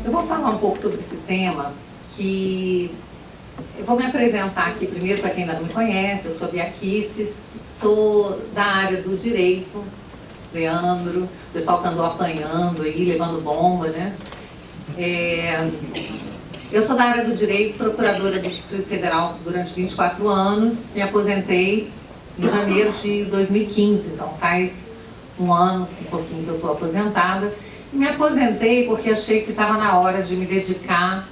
Eu vou falar um pouco sobre esse tema, que eu vou me apresentar aqui primeiro para quem ainda não me conhece. Eu sou Bia Kicis, sou da área do direito, Leandro, o pessoal que andou apanhando aí, levando bomba, né? Eu sou da área do direito, procuradora do Distrito Federal durante 24 anos, me aposentei em janeiro de 2015, então faz um ano, um pouquinho que eu estou aposentada. E me aposentei porque achei que estava na hora de me dedicar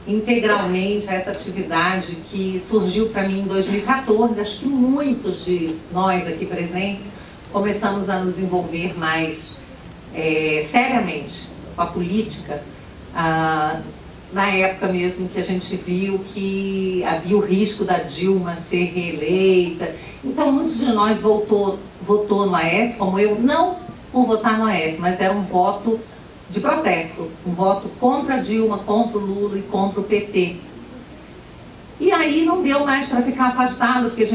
integralmente a essa atividade que surgiu para mim em 2014. Acho que muitos de nós aqui presentes começamos a nos envolver mais seriamente com a política, na época mesmo que a gente viu que havia o risco da Dilma ser reeleita. Então, muitos de nós votou no Aécio, como eu, não por votar no Aécio, mas era um voto de protesto, um voto contra a Dilma, contra o Lula e contra o PT. E aí não deu mais para ficar afastado, porque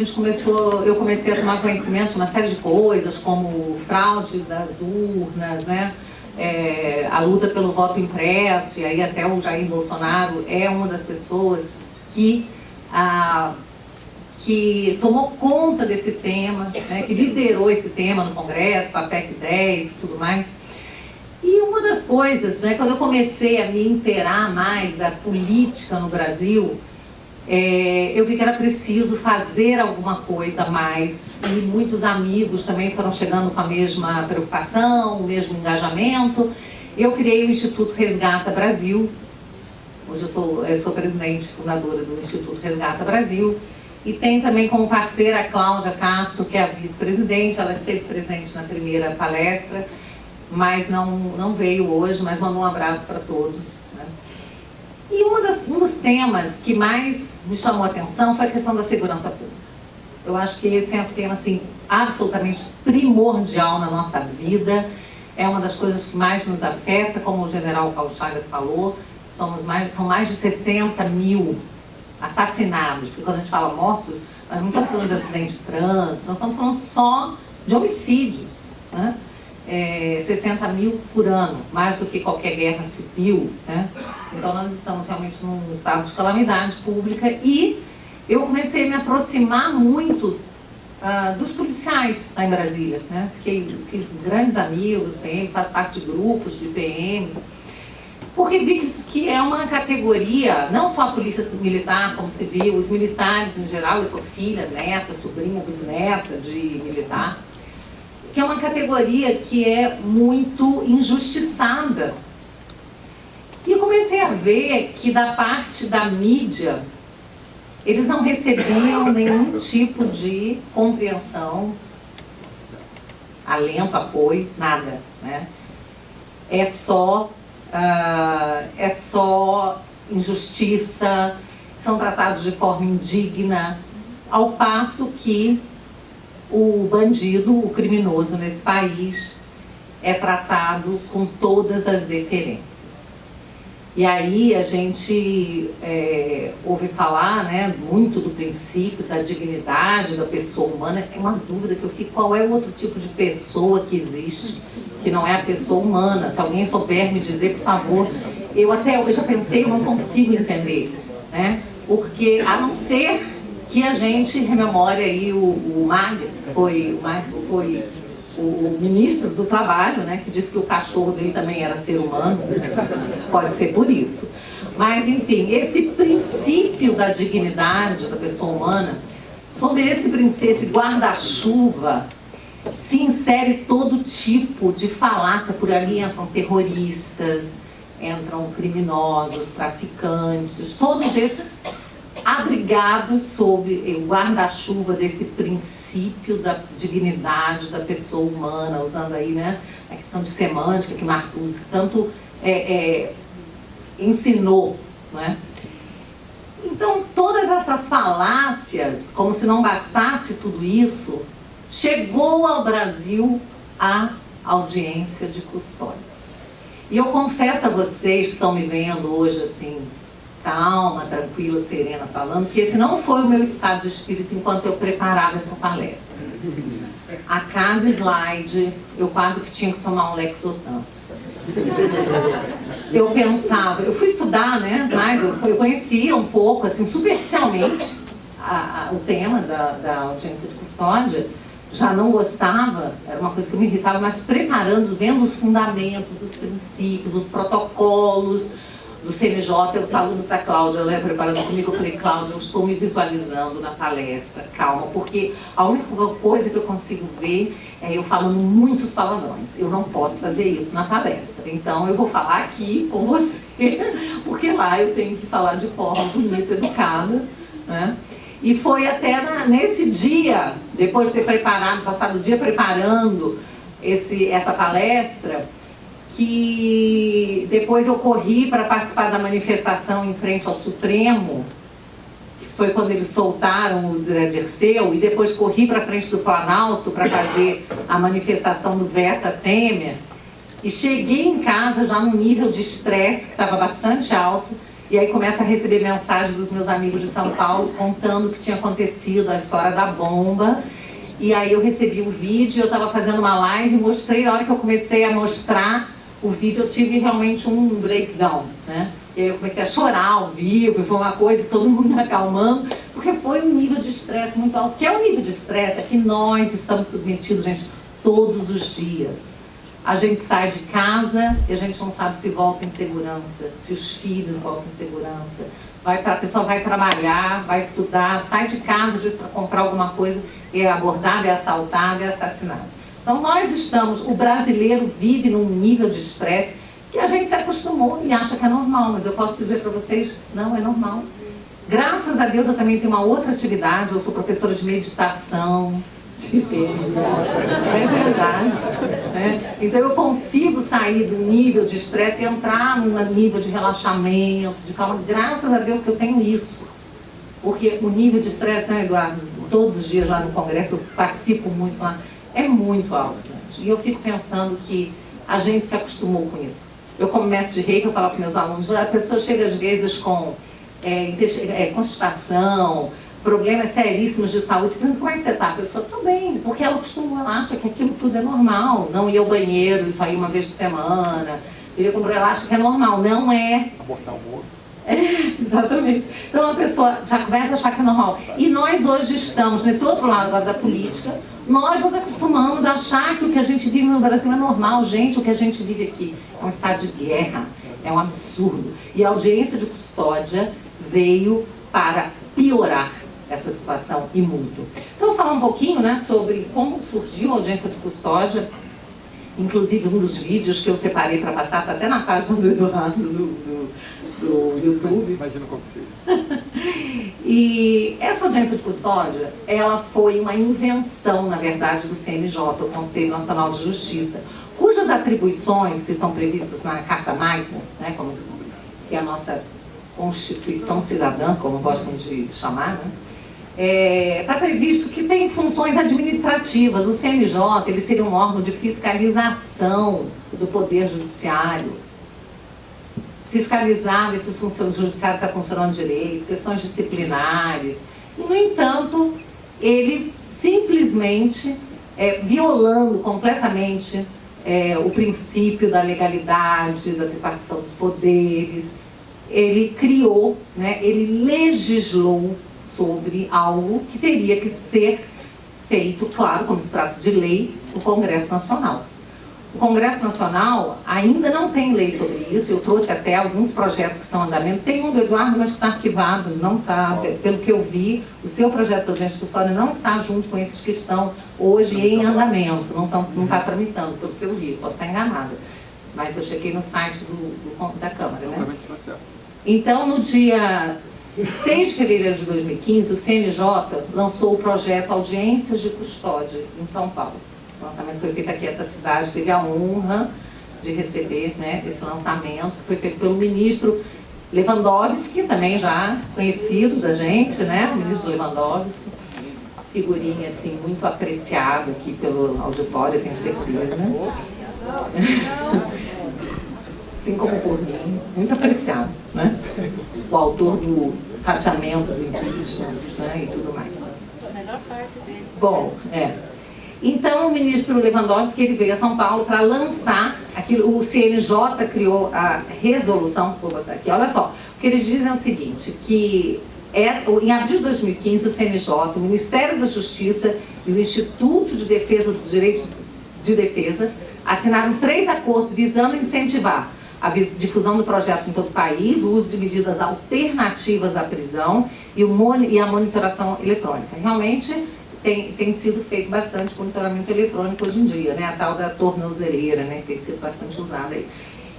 eu comecei a tomar conhecimento de uma série de coisas, como fraude das urnas, né? A luta pelo voto impresso, e aí até o Jair Bolsonaro é uma das pessoas que tomou conta desse tema, né, que liderou esse tema no Congresso, a PEC 10 e tudo mais. E uma das coisas, né, quando eu comecei a me inteirar mais da política no Brasil, eu vi que era preciso fazer alguma coisa a mais, e muitos amigos também foram chegando com a mesma preocupação, o mesmo engajamento. Eu criei o Instituto Resgata Brasil. Hoje eu sou presidente fundadora do Instituto Resgata Brasil, e tem também como parceira a Cláudia Castro, que é a vice-presidente. Ela esteve presente na primeira palestra, mas não veio hoje, mas mandou um abraço para todos, né? E um dos temas que mais me chamou a atenção foi a questão da segurança pública. Eu acho que esse é um tema assim, absolutamente primordial na nossa vida, é uma das coisas que mais nos afeta, como o general Paulo Chagas falou. São mais de 60 mil assassinados, porque quando a gente fala mortos, nós não estamos falando de acidente de trânsito, nós estamos falando só de homicídios, né? 60 mil por ano, mais do que qualquer guerra civil, né? Então nós estamos realmente num estado de calamidade pública, e eu comecei a me aproximar muito dos policiais lá em Brasília, né? Fiz grandes amigos, PM, faço parte de grupos de PM, porque vi que é uma categoria, não só a polícia militar como civil, os militares em geral. Eu sou filha, neta, sobrinha, bisneta de militar, que é uma categoria que é muito injustiçada. E eu comecei a ver que da parte da mídia, eles não recebiam nenhum tipo de compreensão, alento, apoio, nada, né? É só injustiça, são tratados de forma indigna, ao passo que o bandido, o criminoso nesse país, é tratado com todas as deferências. E aí a gente ouve falar, né, muito do princípio da dignidade da pessoa humana. É uma dúvida que eu fico: qual é o outro tipo de pessoa que existe que não é a pessoa humana? Se alguém souber me dizer, por favor. Eu até hoje já pensei, eu não consigo entender, né? Porque, a não ser que a gente rememore aí o Magno foi o ministro do Trabalho, né, que disse que o cachorro dele também era ser humano. Pode ser por isso. Mas, enfim, esse princípio da dignidade da pessoa humana, sobre esse princípio, esse guarda-chuva, se insere todo tipo de falácia. Por ali entram terroristas, entram criminosos, traficantes, todos esses abrigados sob o guarda-chuva desse princípio da dignidade da pessoa humana, usando aí, né, a questão de semântica que Marcuse tanto ensinou, né? Então, todas essas falácias, como se não bastasse tudo isso, chegou ao Brasil a audiência de custódia. E eu confesso a vocês que estão me vendo hoje assim, calma, tranquila, serena, falando, que esse não foi o meu estado de espírito enquanto eu preparava essa palestra. A cada slide, eu quase que tinha que tomar um Lexotan. eu pensava, eu fui estudar, né, mas eu conhecia um pouco, assim, superficialmente o tema da audiência de custódia, já não gostava, era uma coisa que me irritava, mas preparando, vendo os fundamentos, os princípios, os protocolos do CNJ, eu falando para a Cláudia, ela ia preparando comigo, eu falei, Cláudia, eu estou me visualizando na palestra, calma, porque a única coisa que eu consigo ver é eu falando muitos palavrões, eu não posso fazer isso na palestra, então eu vou falar aqui com você, porque lá eu tenho que falar de forma bonita, educada, né? E foi até nesse dia, depois de ter preparado, passado o dia preparando essa palestra, que depois eu corri para participar da manifestação em frente ao Supremo, que foi quando eles soltaram o Dirceu, e depois corri para frente do Planalto para fazer a manifestação do Veta Temer, e cheguei em casa já num nível de estresse que estava bastante alto, e aí começo a receber mensagens dos meus amigos de São Paulo contando o que tinha acontecido, a história da bomba. E aí eu recebi o vídeo, eu estava fazendo uma live, mostrei, na hora que eu comecei a mostrar o vídeo, eu tive realmente um breakdown, né? E aí eu comecei a chorar ao vivo, foi uma coisa, todo mundo me acalmando, porque foi um nível de estresse muito alto. O que é o nível de estresse? É que nós estamos submetidos, gente, todos os dias. A gente sai de casa e a gente não sabe se volta em segurança, se os filhos voltam em segurança. A pessoa vai trabalhar, vai estudar, sai de casa, às vezes, para comprar alguma coisa, é abordado, é assaltado, é assassinado. Então, o brasileiro vive num nível de estresse que a gente se acostumou e acha que é normal, mas eu posso dizer para vocês, não é normal. Graças a Deus, eu também tenho uma outra atividade, eu sou professora de meditação, é verdade, né? Então eu consigo sair do nível de estresse e entrar num nível de relaxamento, de calma. Graças a Deus que eu tenho isso, porque o nível de estresse, né, Eduardo, todos os dias lá no Congresso eu participo muito lá, é muito alto, gente. E eu fico pensando que a gente se acostumou com isso. Eu, como mestre de reiki, eu falo para meus alunos, a pessoa chega às vezes com constipação, problemas seríssimos de saúde, você pergunta, como é que você está? A pessoa, estou bem, porque ela costuma, ela acha que aquilo tudo é normal, não ir ao banheiro, isso aí uma vez por semana, ela acha que é normal, não é. Abortar o almoço. Exatamente. Então a pessoa já começa a achar que é normal. E nós hoje estamos, nesse outro lado agora da política, nós nos acostumamos a achar que o que a gente vive no Brasil é normal. Gente, o que a gente vive aqui é um estado de guerra, é um absurdo. E a audiência de custódia veio para piorar essa situação e muito. Então, eu vou falar um pouquinho, né, sobre como surgiu a audiência de custódia, inclusive um dos vídeos que eu separei para passar, está até na página do Eduardo do YouTube. Imagina como seja. E essa audiência de custódia, ela foi uma invenção, na verdade, do CNJ, o Conselho Nacional de Justiça, cujas atribuições que estão previstas na Carta Magna, né, que é a nossa Constituição Cidadã, como gostam de chamar, né? Está previsto que tem funções administrativas. O CNJ ele seria um órgão de fiscalização do Poder Judiciário. Fiscalizar se o Judiciário está funcionando direito, questões disciplinares. E, no entanto, ele simplesmente, violando completamente o princípio da legalidade, da repartição dos poderes, ele criou, né, ele legislou sobre algo que teria que ser feito, claro, como se trata de lei, no Congresso Nacional. O Congresso Nacional ainda não tem lei sobre isso, eu trouxe até alguns projetos que estão em andamento, tem um do Eduardo, mas está arquivado, não está, pelo que eu vi, o seu projeto de audiência de custódia não está junto com esses que estão hoje em andamento, não está tramitando, pelo que eu vi, posso estar enganada, mas eu chequei no site da Câmara, né? Então, no dia 6 de fevereiro de 2015, o CNJ lançou o projeto Audiências de Custódia em São Paulo. O lançamento foi feito aqui, essa cidade teve a honra de receber, né, esse lançamento, que foi feito pelo ministro Lewandowski, também já conhecido da gente, né, o ministro Lewandowski, figurinha assim, muito apreciado aqui pelo auditório, tenho certeza. Assim como por mim, muito apreciado, né? O autor do fatiamento do impeachment, né, e tudo mais. A melhor parte dele. Bom, Então, o ministro Lewandowski ele veio a São Paulo para lançar aquilo. O CNJ criou a resolução, vou botar aqui, olha só. O que eles dizem é o seguinte, que em abril de 2015, o CNJ, o Ministério da Justiça e o Instituto de Defesa dos Direitos de Defesa assinaram 3 acordos visando incentivar a difusão do projeto em todo o país, o uso de medidas alternativas à prisão e a monitoração eletrônica. Realmente, tem sido feito bastante monitoramento eletrônico hoje em dia, né? A tal da tornozeleira, né? Que tem sido bastante usada aí.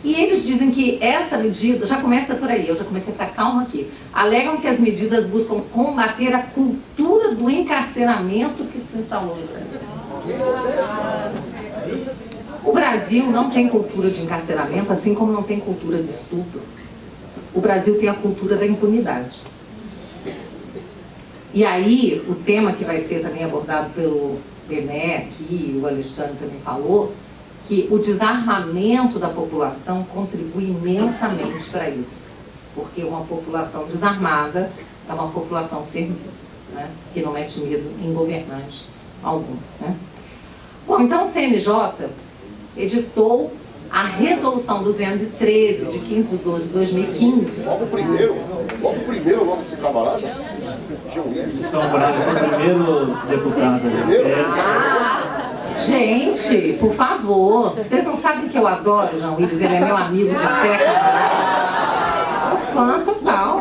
E eles dizem que essa medida, já começa por aí, eu já comecei a ficar calma aqui, alegam que as medidas buscam combater a cultura do encarceramento que se instalou no Brasil. O Brasil não tem cultura de encarceramento, assim como não tem cultura de estupro. O Brasil tem a cultura da impunidade. E aí, o tema que vai ser também abordado pelo Bené aqui, o Alexandre também falou, que o desarmamento da população contribui imensamente para isso. Porque uma população desarmada é uma população servil, né? Que não mete medo em governante algum. Né? Bom, então o CNJ editou a Resolução 213, de 15 de 12 de 2015. Logo o primeiro nome desse camarada? João Willis. São Brás foi o primeiro deputado. Gente, por favor, vocês não sabem que eu adoro o João Willis, ele é meu amigo de fé. Sou fã total.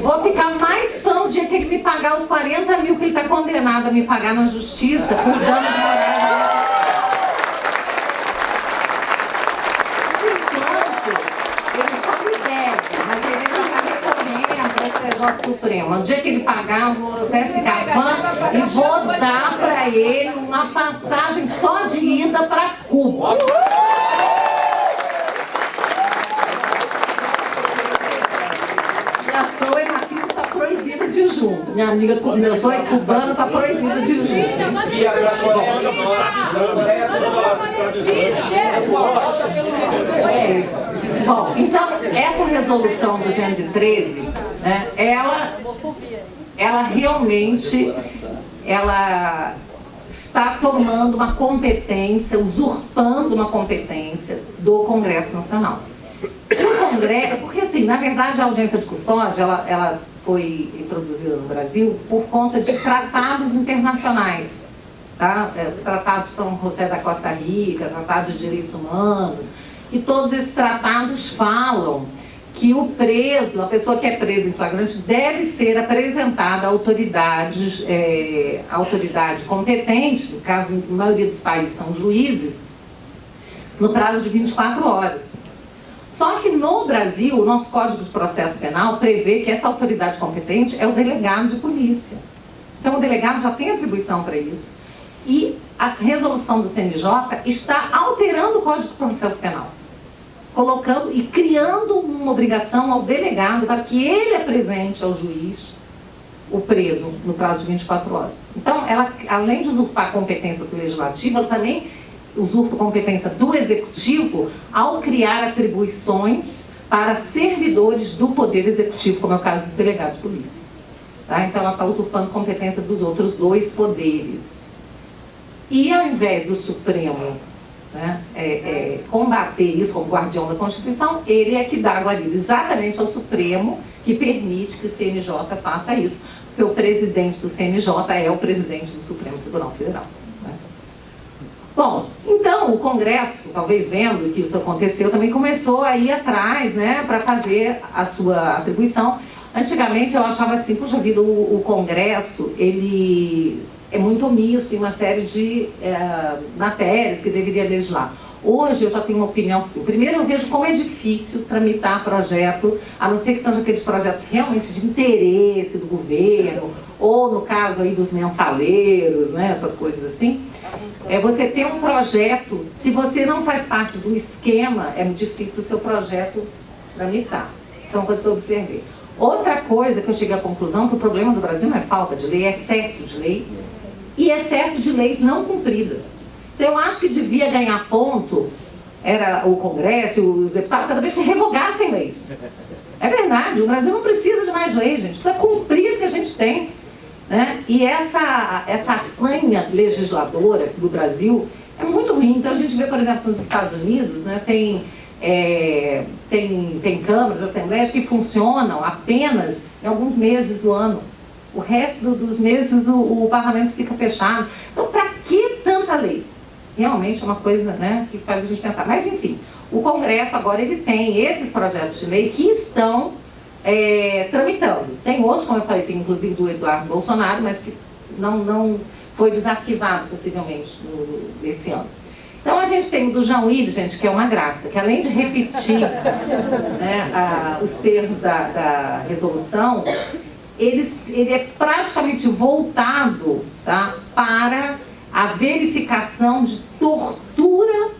Vou ficar mais fã o dia que ele me pagar os 40 mil que ele está condenado a me pagar na justiça por danos morais. Supremo. No dia que ele pagar, eu vou até ficar fã e vou dar para ele uma passagem só de ida para Cuba. Minha sogra Matilde está proibida de ir junto. Minha amiga, meu sonho cubano, está proibida de ir junto. E a Bom, então, essa resolução 213, né, ela realmente está tomando uma competência, usurpando uma competência do Congresso Nacional. O Congresso, porque assim, na verdade a audiência de custódia, ela foi introduzida no Brasil por conta de tratados internacionais. Tá? Tratado de São José da Costa Rica, Tratado de Direitos Humanos, e todos esses tratados falam que o preso, a pessoa que é presa em flagrante, deve ser apresentada a autoridade competente, no caso, a maioria dos países são juízes, no prazo de 24 horas. Só que no Brasil, o nosso Código de Processo Penal prevê que essa autoridade competente é o delegado de polícia. Então, o delegado já tem atribuição para isso. E a resolução do CNJ está alterando o Código de Processo Penal, colocando e criando uma obrigação ao delegado para que ele apresente ao juiz o preso no prazo de 24 horas. Então, ela, além de usurpar a competência do legislativo, ela também usurpa a competência do executivo ao criar atribuições para servidores do poder executivo, como é o caso do delegado de polícia. Tá? Então, ela está usurpando competência dos outros 2 poderes. E ao invés do Supremo, né, combater isso como guardião da Constituição, ele é que dá a guarida exatamente ao Supremo, que permite que o CNJ faça isso, porque o presidente do CNJ é o presidente do Supremo Tribunal Federal. Né? Bom, então o Congresso, talvez vendo que isso aconteceu, também começou a ir atrás, né, para fazer a sua atribuição. Antigamente eu achava assim, puxa vida, o Congresso, ele é muito omisso em uma série de matérias que deveria legislar. Hoje eu já tenho uma opinião assim. Primeiro, eu vejo como é difícil tramitar projeto, a não ser que sejam aqueles projetos realmente de interesse do governo, ou no caso aí dos mensaleiros, né, essas coisas assim. Você ter um projeto, se você não faz parte do esquema, é muito difícil o seu projeto tramitar. São coisas que eu observei. Outra coisa que eu cheguei à conclusão, que o problema do Brasil não é falta de lei, é excesso de lei e excesso de leis não cumpridas. Então eu acho que devia ganhar ponto, era o Congresso, os deputados, cada vez que revogassem leis. É verdade, o Brasil não precisa de mais leis, gente, precisa cumprir as que a gente tem. né? E essa sanha legisladora aqui do Brasil é muito ruim. Então a gente vê, por exemplo, nos Estados Unidos, né, tem câmaras, assembleias que funcionam apenas em alguns meses do ano. O resto dos meses o parlamento fica fechado. Então, para que tanta lei? Realmente é uma coisa, né, que faz a gente pensar. Mas, enfim, o Congresso agora ele tem esses projetos de lei que estão tramitando. Tem outros, como eu falei, tem inclusive do Eduardo Bolsonaro, mas que não foi desarquivado, possivelmente, esse ano. Então, a gente tem o do João Willis, gente, que é uma graça, que além de repetir né, os termos da resolução, ele é praticamente voltado, tá, para a verificação de tortura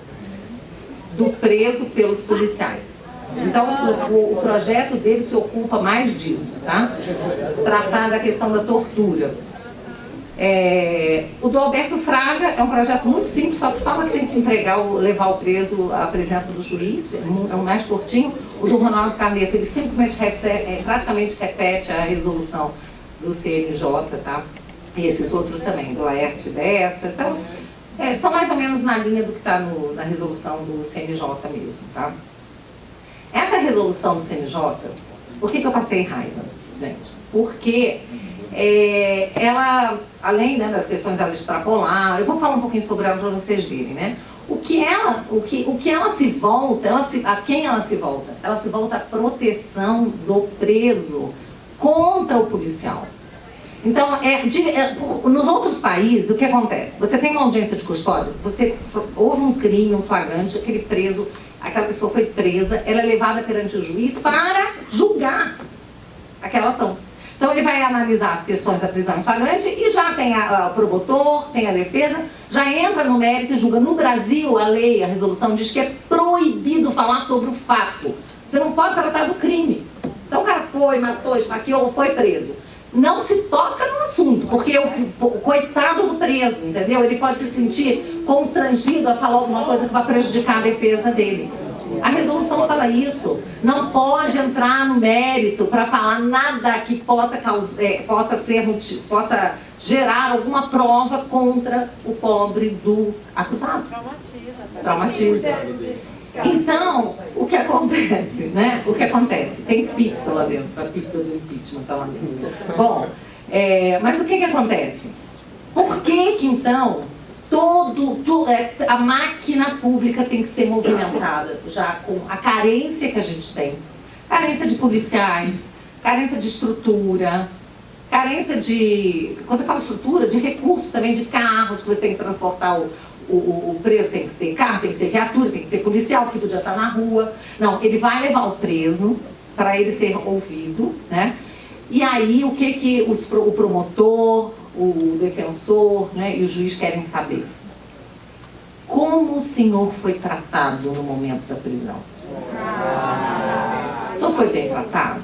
do preso pelos policiais. Então, o projeto dele se ocupa mais disso, tá? Tratar da questão da tortura. O do Alberto Fraga é um projeto muito simples, só que fala que tem que levar o preso à presença do juiz, é um mais curtinho. O do Ronaldo Caneto, ele simplesmente praticamente repete a resolução do CNJ, tá? E esses outros também, do Laerte dessa. Então, são mais ou menos na linha do que está na resolução do CNJ mesmo, tá? Essa resolução do CNJ, por que eu passei raiva, gente? Porque ela, além, né, das questões dela extrapolar, eu vou falar um pouquinho sobre ela para vocês verem, né? O que ela se volta, a quem ela se volta? Ela se volta à proteção do preso contra o policial. Então, nos outros países, o que acontece? Você tem uma audiência de custódia, houve um crime, um flagrante, aquele preso, aquela pessoa foi presa, ela é levada perante o juiz para julgar aquela ação. Então ele vai analisar as questões da prisão em flagrante e já tem o promotor, tem a defesa, já entra no mérito e julga. No Brasil, a lei, a resolução diz que é proibido falar sobre o fato. Você não pode tratar do crime. Então o cara foi, matou, esfaqueou, foi preso. Não se toca no assunto, porque o coitado do preso, entendeu? Ele pode se sentir constrangido a falar alguma coisa que vai prejudicar a defesa dele. A resolução fala isso. Não pode entrar no mérito para falar nada que possa gerar alguma prova contra o pobre do acusado. Traumatiza. Então, o que acontece, né? O que acontece? Tem pizza lá dentro, a pizza do impeachment está lá dentro. Bom, mas o que acontece? Por que então a máquina pública tem que ser movimentada já com a carência que a gente tem? Carência de policiais, carência de estrutura, carência de, quando eu falo estrutura, de recursos também, de carros, que você tem que transportar o preso, tem que ter carro, tem que ter viatura, tem que ter policial que podia estar na rua. Não, ele vai levar o preso para ele ser ouvido, né? E aí o que o promotor, o defensor, né, e o juiz querem saber? Como o senhor foi tratado no momento da prisão? O senhor foi bem tratado?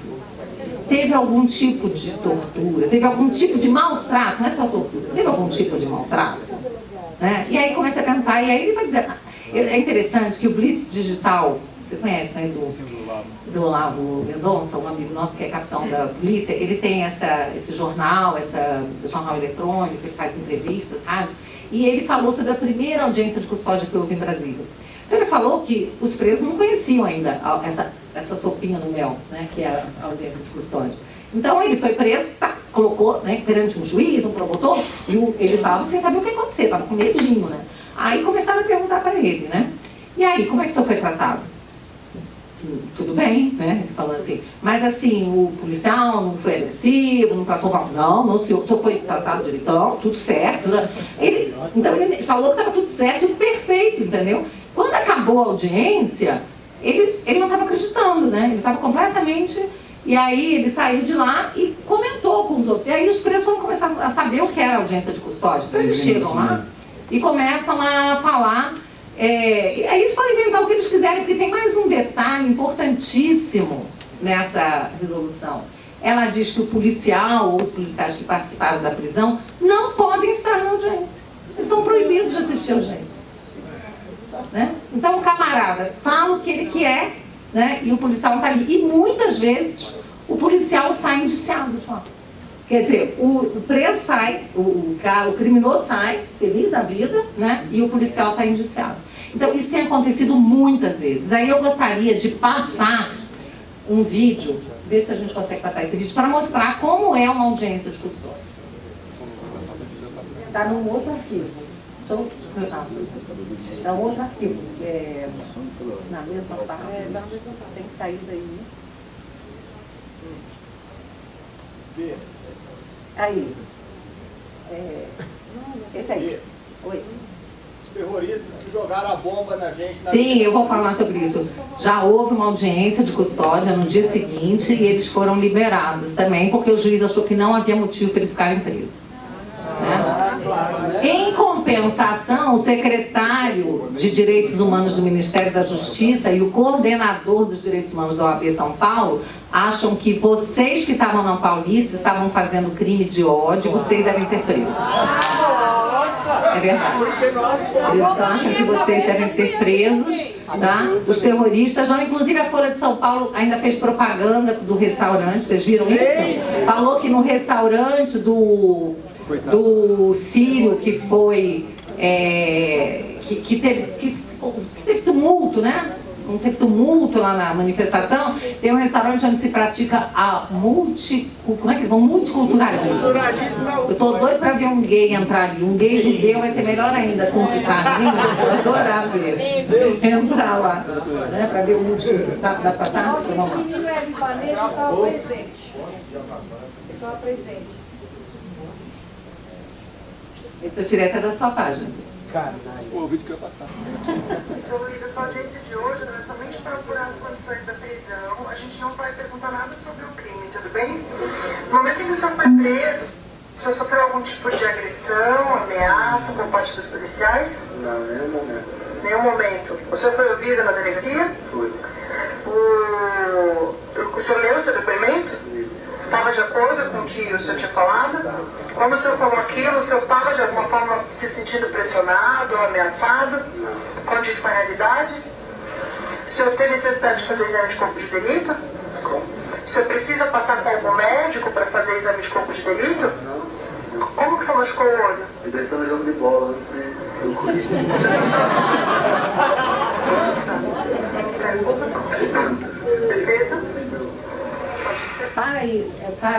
Teve algum tipo de tortura? Teve algum tipo de maus tratos? Não é só tortura, teve algum tipo de maltrato? Né? E aí começa a perguntar, e aí ele vai dizer... É interessante que o Blitz Digital, você conhece, né, do Olavo Mendonça, um amigo nosso que é capitão da polícia, ele tem esse jornal, jornal eletrônico, ele faz entrevistas, rádio, e ele falou sobre a primeira audiência de custódia que houve em Brasília. Então ele falou que os presos não conheciam ainda essa sopinha no mel, né, que é a audiência de custódia. Então ele foi preso, colocou, né, perante um juiz, um promotor, e ele estava sem saber o que ia acontecer, estava com medinho, né? Aí começaram a perguntar para ele, né? E aí, como é que o senhor foi tratado? Tudo bem, né? Ele falando assim, mas assim, o policial não foi agressivo, não tratou mal. Não, o senhor foi tratado direitão, tudo certo. Então ele falou que estava tudo certo, tudo perfeito, entendeu? Quando acabou a audiência, ele não estava acreditando, né? Ele estava completamente... E aí ele saiu de lá e comentou com os outros. E aí os presos vão começar a saber o que era a audiência de custódia. Então eles chegam lá e começam a falar... e aí eles podem inventar o que eles quiserem, porque tem mais um detalhe importantíssimo nessa resolução. Ela diz que o policial ou os policiais que participaram da prisão não podem estar na audiência. Eles são proibidos de assistir a audiência. Né? Então o camarada fala o que ele quer, né? E o policial está ali. E muitas vezes o policial sai indiciado de lá. Quer dizer, o preso sai, o criminoso sai, feliz da vida, né? E o policial está indiciado. Então, isso tem acontecido muitas vezes. Aí eu gostaria de passar um vídeo, ver se a gente consegue passar esse vídeo, para mostrar como é uma audiência de custódia. Está num outro arquivo. É um outro arquivo. Na mesma parte. Na mesma parte. Tem que sair daí. Aí. Esse aí. Oi. Terroristas que jogaram a bomba na gente. Sim, eu vou falar sobre isso. Já houve uma audiência de custódia no dia seguinte e eles foram liberados também, porque o juiz achou que não havia motivo para eles ficarem presos. Em compensação, o secretário de Direitos Humanos do Ministério da Justiça e o coordenador dos Direitos Humanos da OAB São Paulo acham que vocês que estavam na Paulista estavam fazendo crime de ódio, vocês devem ser presos. É verdade. Eles acham que vocês devem ser presos, tá? Os terroristas, já inclusive a Folha de São Paulo ainda fez propaganda do restaurante, vocês viram isso? Falou que no restaurante do Sírio que foi, que teve tumulto, né? Não teve tumulto lá na manifestação, tem um restaurante onde se pratica a multiculturalismo. Eu tô doido para ver um gay entrar ali. Um gay judeu vai ser melhor ainda com o que tá ali. Eu adorar ver. Entrar lá. Né, para ver o multiculturalismo. Dá para passar? Esse menino é libanês, eu estava presente. Eu estava presente. Esse eu tirei até da sua página. O vídeo que eu ia passar. Sou Luísa, essa audiência de hoje não é somente para apurar as condições da prisão. A gente não vai perguntar nada sobre o crime, tudo bem? No momento em que o senhor foi preso, o senhor sofreu algum tipo de agressão, ameaça por parte dos policiais? Não, nenhum momento. Nenhum momento. O senhor foi ouvido na delegacia? Foi. O senhor leu o seu depoimento? Estava de acordo com o que o senhor tinha falado? Quando o senhor falou aquilo, o senhor estava de alguma forma se sentindo pressionado ou ameaçado? Com disparidade? O senhor tem necessidade de fazer exame de corpo de delito? Como? O senhor precisa passar com algum médico para fazer exame de corpo de delito? Como que o senhor machucou o olho? Eu dei no jogo de bola antes de eu correr. Defesa? Para aí,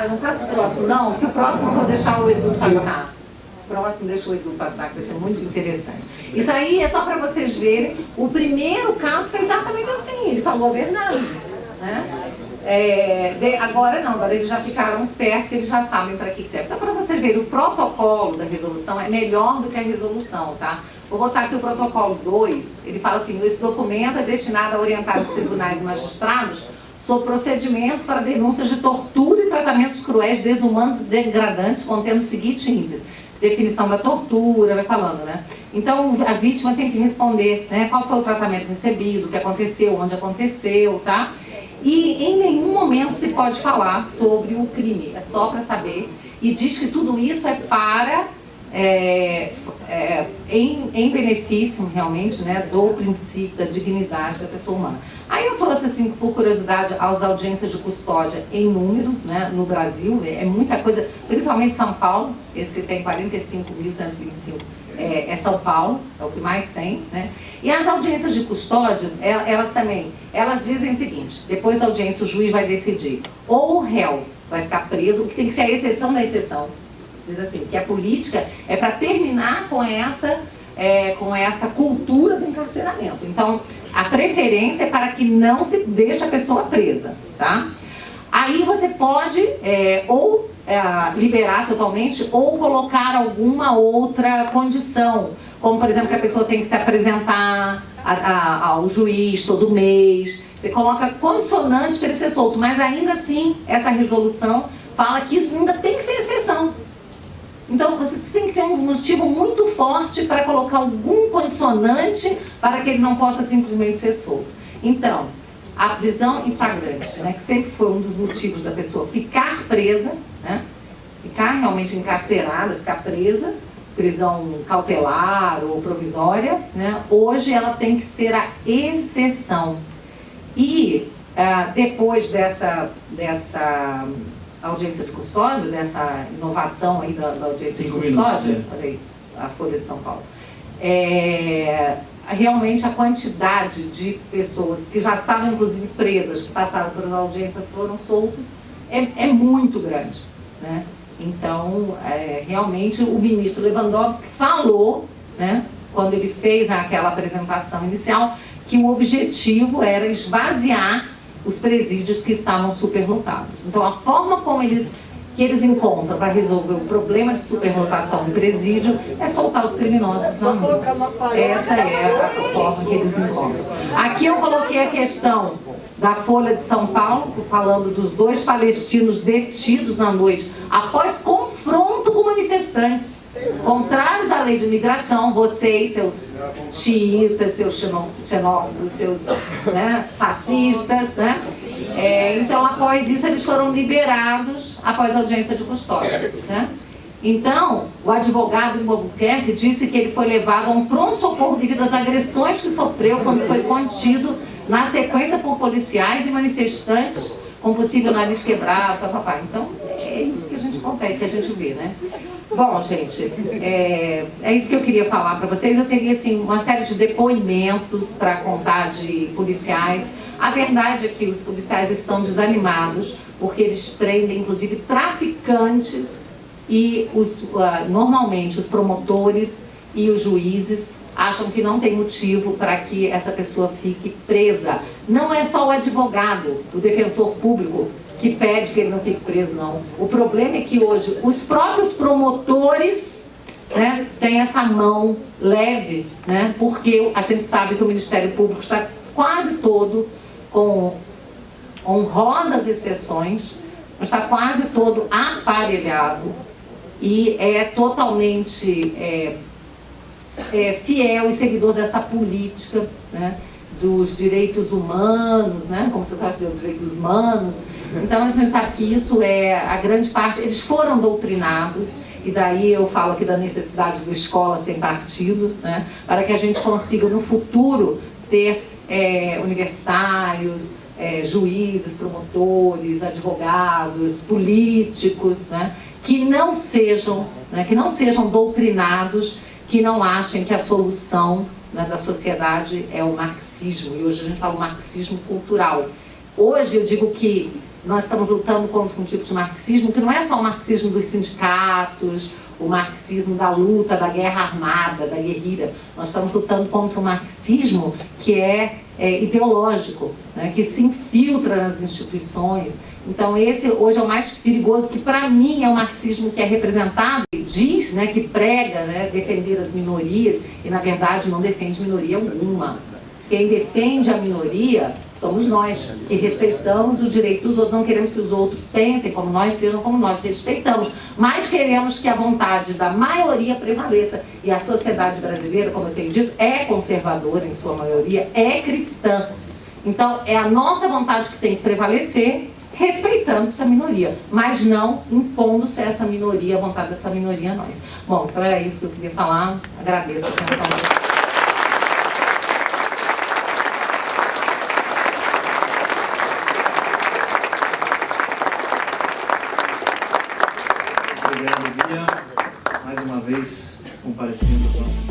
não faça o próximo não, porque o próximo eu vou deixar o Edu passar. O próximo deixa o Edu passar, que vai ser muito interessante. Isso aí é só para vocês verem, o primeiro caso foi exatamente assim, ele falou a verdade. Né? Agora não, agora eles já ficaram espertos, eles já sabem para que serve. Então, para vocês verem, o protocolo da resolução é melhor do que a resolução, tá? Vou botar aqui o protocolo 2, ele fala assim: esse documento é destinado a orientar os tribunais e magistrados sobre procedimentos para denúncias de tortura e tratamentos cruéis, desumanos e degradantes, contendo o seguinte índice: definição da tortura, vai falando, né? Então, a vítima tem que responder, né, qual foi o tratamento recebido, o que aconteceu, onde aconteceu, tá? E em nenhum momento se pode falar sobre o crime, é só para saber. E diz que tudo isso é para, em benefício, realmente, né, do princípio da dignidade da pessoa humana. Aí eu trouxe, assim, por curiosidade, as audiências de custódia em números, né, no Brasil, é muita coisa, principalmente São Paulo, esse que tem 45.125, é São Paulo, é o que mais tem, né? E as audiências de custódia, elas dizem o seguinte: depois da audiência o juiz vai decidir, ou o réu vai ficar preso, que tem que ser a exceção da exceção, diz assim, que a política é para terminar com essa cultura do encarceramento. Então, a preferência é para que não se deixe a pessoa presa, tá? Aí você pode liberar totalmente ou colocar alguma outra condição, como, por exemplo, que a pessoa tem que se apresentar ao juiz todo mês. Você coloca condicionantes para ele ser solto, mas ainda assim, essa resolução fala que isso ainda tem que ser exceção. Então, você tem que ter um motivo muito forte para colocar algum condicionante para que ele não possa simplesmente ser solto. Então, a prisão em flagrante, né, que sempre foi um dos motivos da pessoa ficar presa, né, ficar realmente encarcerada, ficar presa, prisão cautelar ou provisória, né, hoje ela tem que ser a exceção. E depois dessa audiência de custódia, dessa inovação aí da audiência de 5 custódia, minutos, falei, a Folha de São Paulo, realmente a quantidade de pessoas que já estavam inclusive presas, que passaram pelas audiências, foram soltas, é muito grande, né? Então, realmente o ministro Lewandowski falou, né, quando ele fez aquela apresentação inicial, que o objetivo era esvaziar os presídios que estavam superlotados. Então, a forma como eles encontram para resolver o problema de superlotação em presídio é soltar os criminosos na rua. Essa é a forma que eles encontram. Aqui eu coloquei a questão da Folha de São Paulo, falando dos 2 palestinos detidos na noite após confronto com manifestantes contrários à lei de imigração, vocês, seus xiitas, seus xenófobos, seus, né, fascistas, né? Então, após isso, eles foram liberados após a audiência de custódia, né? Então, o advogado de Albuquerque disse que ele foi levado a um pronto-socorro devido às agressões que sofreu quando foi contido na sequência por policiais e manifestantes com possível nariz quebrado, papapá. Então, é isso que a gente consegue, que a gente vê, né? Bom, gente, é isso que eu queria falar para vocês. Eu teria, assim, uma série de depoimentos para contar de policiais. A verdade é que os policiais estão desanimados, porque eles prendem, inclusive, traficantes e, normalmente, os promotores e os juízes acham que não tem motivo para que essa pessoa fique presa. Não é só o advogado, o defensor público, que pede que ele não fique preso, não. O problema é que hoje os próprios promotores, né, têm essa mão leve, né, porque a gente sabe que o Ministério Público está quase todo, com honrosas exceções, está quase todo aparelhado e é totalmente fiel e seguidor dessa política, né, dos direitos humanos, né, como você está dizendo, dos direitos humanos. Então, a gente sabe que isso a grande parte, eles foram doutrinados, e daí eu falo aqui da necessidade da escola sem partido, né, para que a gente consiga, no futuro, ter universitários, juízes, promotores, advogados, políticos, né, que não sejam doutrinados, que não achem que a solução, né, da sociedade é o marxismo. E hoje a gente fala o marxismo cultural. Hoje eu digo que nós estamos lutando contra um tipo de marxismo que não é só o marxismo dos sindicatos, o marxismo da luta, da guerra armada, da guerrilha. Nós estamos lutando contra um marxismo que é ideológico, né, que se infiltra nas instituições. Então esse hoje é o mais perigoso, que para mim é o marxismo que é representado, diz, né, que prega, né, defender as minorias, e na verdade não defende minoria alguma. Quem defende a minoria somos nós, que respeitamos o direito dos outros, não queremos que os outros pensem como nós, sejam como nós, respeitamos, mas queremos que a vontade da maioria prevaleça. E a sociedade brasileira, como eu tenho dito, é conservadora em sua maioria, é cristã. Então é a nossa vontade que tem que prevalecer, respeitando essa minoria, mas não impondo-se a essa minoria, a vontade dessa minoria a nós. Bom, então era isso que eu queria falar. Agradeço a atenção. Obrigado, Bia, mais uma vez comparecendo com